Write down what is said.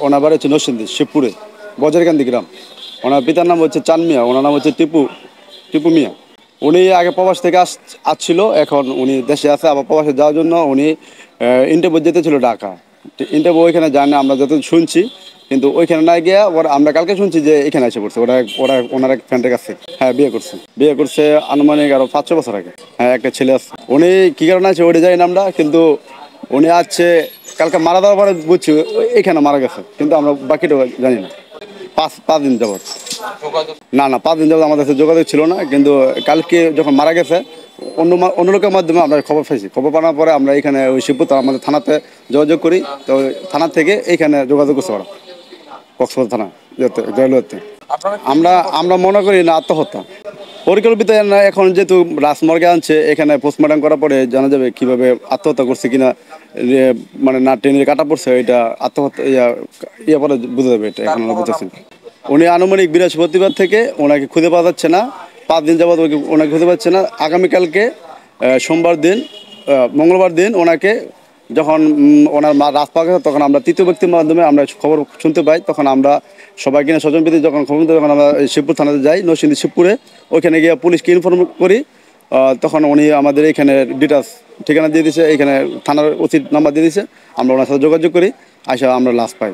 ওনার বাড়ি হচ্ছে নরসিংদী শিবপুরে বজরকান্দি গ্রাম। ওনার পিতার নাম হচ্ছে চান মিয়া, ওনার নাম হচ্ছে টিপু টিপু মিয়া। উনি আগে প্রবাস থেকে আসছিল, এখন উনি দেশে আছে। আবার প্রবাসে যাওয়ার জন্য উনি ইন্টারভিউ যেতেছিল ঢাকা। ইন্টারভিউ ওইখানে যায় না আমরা যত শুনছি, কিন্তু ওইখানে না গিয়ে ওরা আমরা কালকে শুনছি যে এখানে এসে পড়ছে। ওরা ওরা ওনার এক ফ্রেন্ডের কাছে। হ্যাঁ, বিয়ে করছে আনুমানিক আরো 5-6 বছর আগে। হ্যাঁ, একটা ছেলে আছে। উনি কি কারণে আছে ওইটা জানি না আমরা, কিন্তু উনি আছে কালকে মারা যাওয়ার পরে বুঝছি এখানে মারা গেছে, কিন্তু আমরা বাকিটা জানি না। পাঁচ দিন যাবৎ। না, 5 দিন যাবৎ আমাদের সাথে যোগাযোগ ছিল না, কিন্তু কালকে যখন মারা গেছে অন্য লোকের মাধ্যমে আমরা খবর পাইছি। খবর পাওয়ার পরে আমরা এখানে ওই শিবপুর আমাদের থানাতে যোগাযোগ করি। তো থানা থেকে এইখানে যোগাযোগ করছে ওরা, কক্সবাজার থানা জয়লতে। আমরা আমরা মনে করি না আত্মহত্যা পরিকল্পিত না। এখন যেহেতু রাজমর্গে আনছে, এখানে পোস্টমর্টম করার পরে জানা যাবে কিভাবে আত্মহত্যা করছে কিনা। মানে না ট্রেনে কাটা পড়ছে, এটা আত্মহত্যা ইয়া পরে বুঝে যাবে। এটা এখন আমরা বুঝতেছি। উনি আনুমানিক বৃহস্পতিবার থেকে ওনাকে খুঁজে পাওয়া যাচ্ছে না। 5 দিন যাবৎ ওনাকে খুঁজে পাচ্ছে না। আগামীকালকে সোমবার দিন, মঙ্গলবার দিন ওনাকে যখন ওনার মা রাত পাওয়া গেছে, তখন আমরা তৃতীয় ব্যক্তির মাধ্যমে আমরা খবর শুনতে পাই। তখন আমরা সবাই কিনে স্বজনপ্রীতি যখন খবর নিতে, যখন আমরা শিবপুর থানাতে যাই, নরসিংদী শিবপুরে, ওইখানে গিয়ে পুলিশকে ইনফর্ম করি। তখন উনি আমাদের এইখানে ডিটেলস ঠিকানা দিয়ে দিয়েছে, এইখানে থানার ওসির নাম্বার দিয়ে দিয়েছে। আমরা ওনার সাথে যোগাযোগ করি, আসা আমরা লাশ পাই।